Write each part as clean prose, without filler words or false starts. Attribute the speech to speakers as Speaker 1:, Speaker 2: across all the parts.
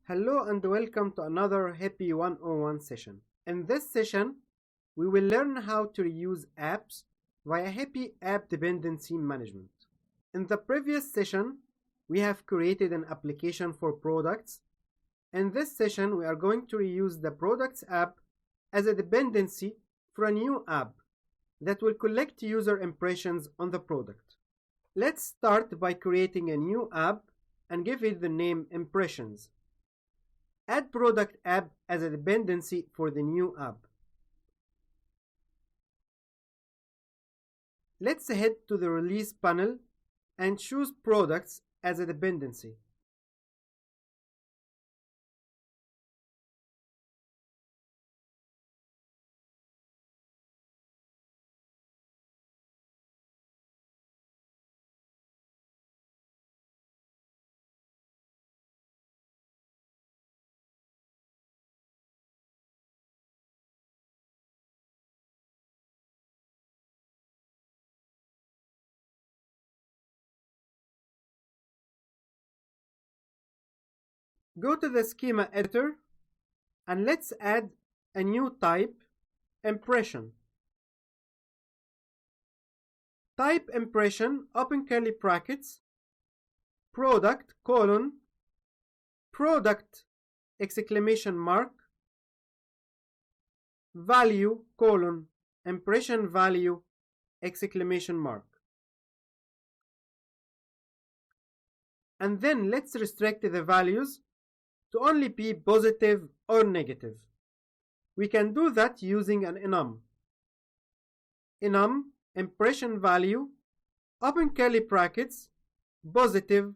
Speaker 1: Hello and welcome to another Happy 101 session. In this session, we will learn how to reuse apps via Happy App Dependency Management. In the previous session, we have created an application for products. In this session, we are going to reuse the products app as a dependency for a new app that will collect user impressions on the product. Let's start by creating a new app and give it the name Impressions. Add product app as a dependency for the new app. Let's head to the release panel and choose products as a dependency. Go to the schema editor and let's add a new type, impression. Type impression, open curly brackets, product, product, exclamation mark, value, impression value, exclamation mark. And then let's restrict the values to only be positive or negative. We can do that using an enum. Enum, impression value, open curly brackets, positive,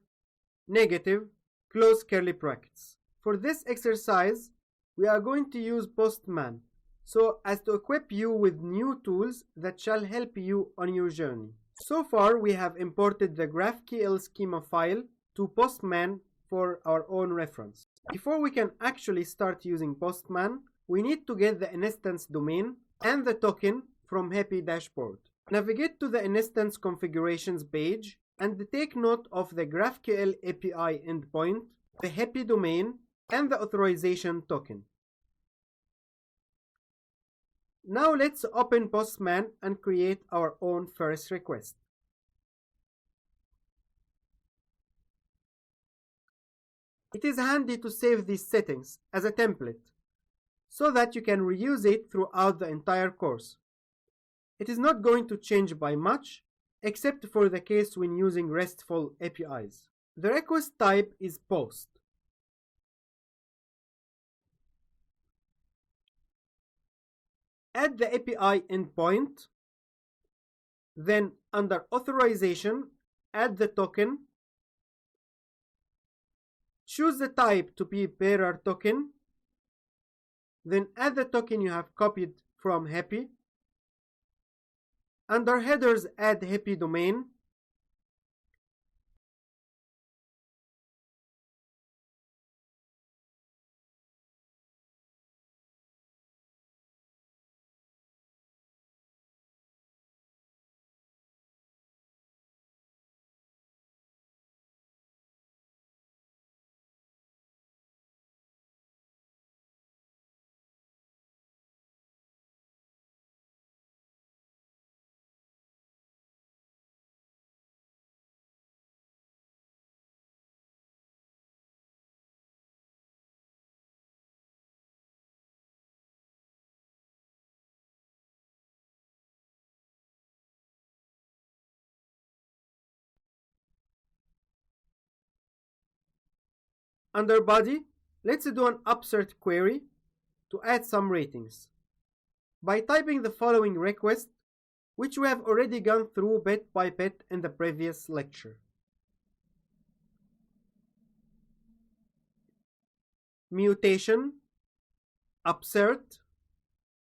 Speaker 1: negative, close curly brackets. For this exercise, we are going to use Postman so as to equip you with new tools that shall help you on your journey. So far, we have imported the GraphQL schema file to Postman for our own reference. Before we can actually start using Postman, we need to get the instance domain and the token from Happy Dashboard. Navigate to the instance configurations page and take note of the GraphQL API endpoint, the Happy domain, and the authorization token. Now let's open Postman and create our own first request. It is handy to save these settings as a template so that you can reuse it throughout the entire course. It is not going to change by much except for the case when using RESTful APIs. The request type is POST. Add the API endpoint, then under authorization, add the token. Choose the type to be bearer token, then add the token you have copied from Happy. Under headers, add Happy domain. Under body, let's do an upsert query to add some ratings by typing the following request, which we have already gone through bit by bit in the previous lecture. Mutation, upsert,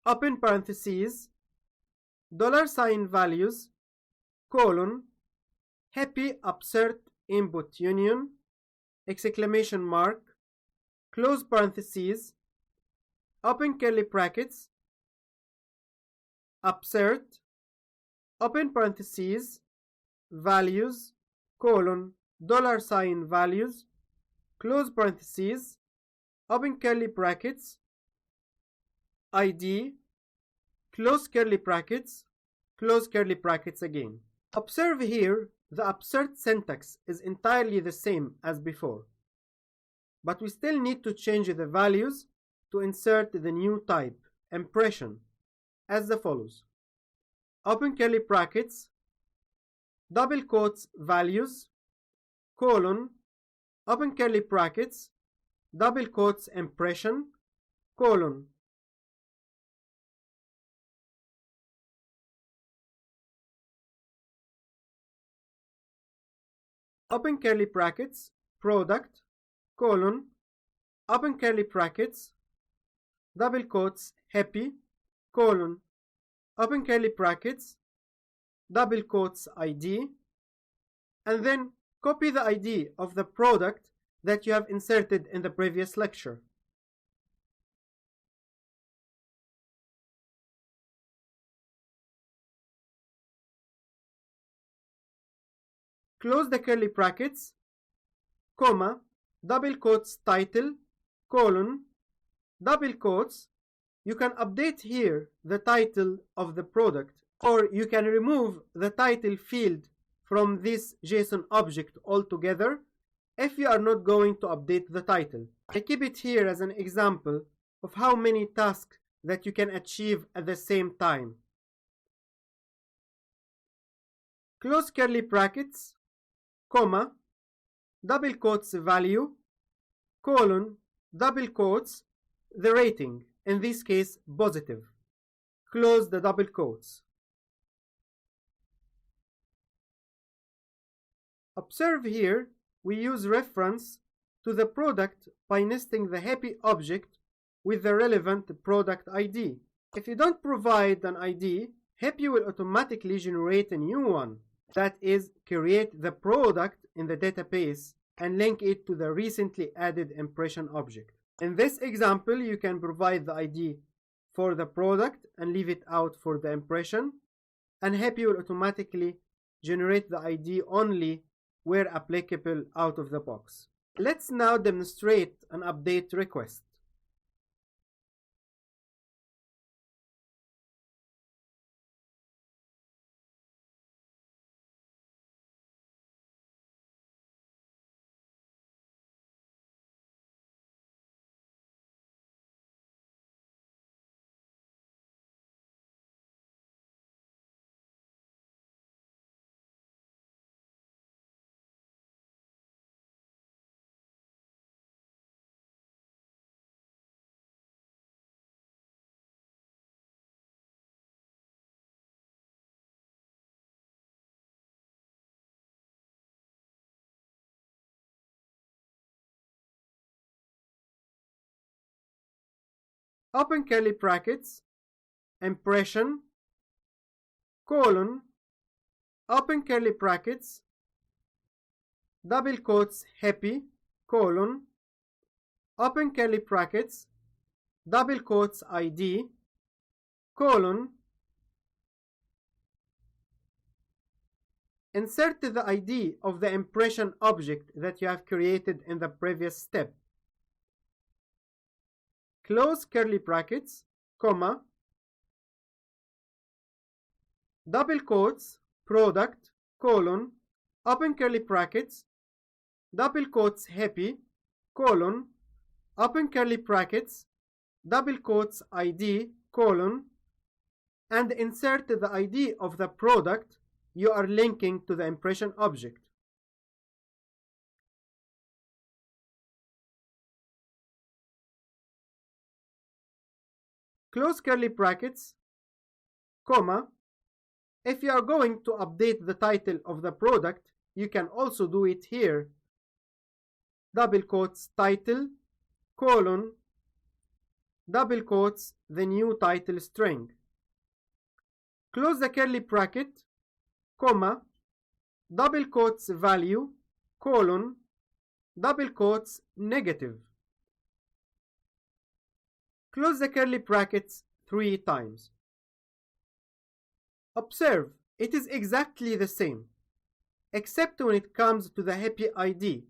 Speaker 1: open parentheses, $ values, happy upsert input union, exclamation mark, close parentheses, open curly brackets, upsert, open parentheses, values, $, values, close parentheses, open curly brackets, ID, close curly brackets, close curly brackets again. Observe here, the absurd syntax is entirely the same as before, but we still need to change the values to insert the new type, impression, as follows. Open curly brackets, double quotes values, colon, open curly brackets, double quotes impression, colon. Open curly brackets, product, colon, open curly brackets, double quotes happy, colon, open curly brackets, double quotes ID, and then copy the ID of the product that you have inserted in the previous lecture. Close the curly brackets, comma, double quotes title, colon, double quotes. You can update here the title of the product, or you can remove the title field from this JSON object altogether if you are not going to update the title. I keep it here as an example of how many tasks that you can achieve at the same time. Close curly brackets, comma, double quotes value, colon, double quotes, the rating, in this case positive. Close the double quotes. Observe here, we use reference to the product by nesting the happy object with the relevant product ID. If you don't provide an ID, happy will automatically generate a new one. That is, create the product in the database and link it to the recently added impression object. In this example, you can provide the ID for the product and leave it out for the impression, and happy will automatically generate the ID only where applicable out of the box. Let's now demonstrate an update request. Open curly brackets, impression, colon, open curly brackets, double quotes happy, colon, open curly brackets, double quotes ID, colon. Insert the ID of the impression object that you have created in the previous step. Close curly brackets, comma, double quotes, product, colon, open curly brackets, double quotes happy, colon, open curly brackets, double quotes ID, colon, and insert the ID of the product you are linking to the impression object. Close curly brackets, comma. If you are going to update the title of the product, you can also do it here. Double quotes title, colon, double quotes the new title string. Close the curly bracket, comma, double quotes value, colon, double quotes negative. Close the curly brackets 3 times. Observe, it is exactly the same, except when it comes to the happy ID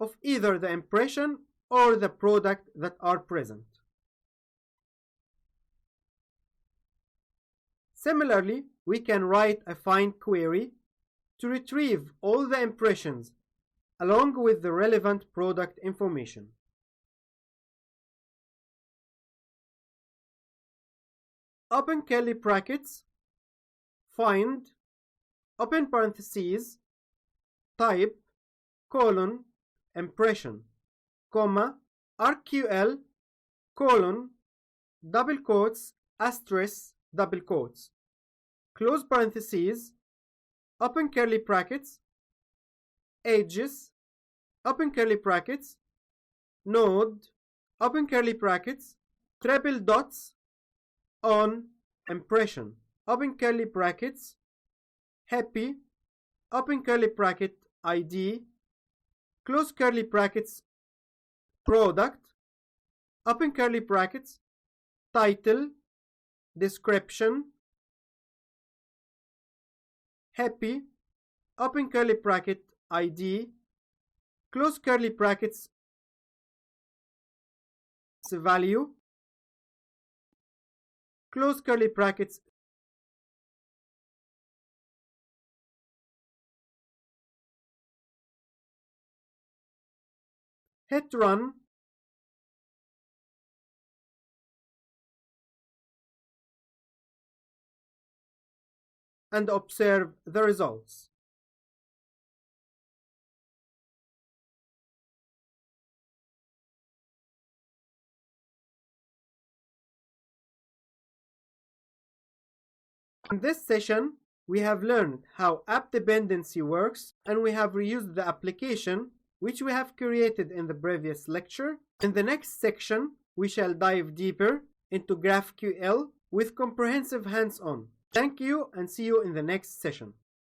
Speaker 1: of either the impression or the product that are present. Similarly, we can write a find query to retrieve all the impressions along with the relevant product information. Open curly brackets, find, open parentheses, type, colon, impression, comma, RQL, colon, double quotes, asterisk, double quotes, close parentheses, open curly brackets, ages, open curly brackets, node, open curly brackets, triple dots, on, impression, open curly brackets, happy, open curly bracket, ID, close curly brackets, product, open curly brackets, title, description, happy, open curly bracket, ID, close curly brackets, value, close curly brackets, hit run, and observe the results. In this session, we have learned how app dependency works, and we have reused the application which we have created in the previous lecture. In the next section, we shall dive deeper into GraphQL with comprehensive hands-on. Thank you and see you in the next session.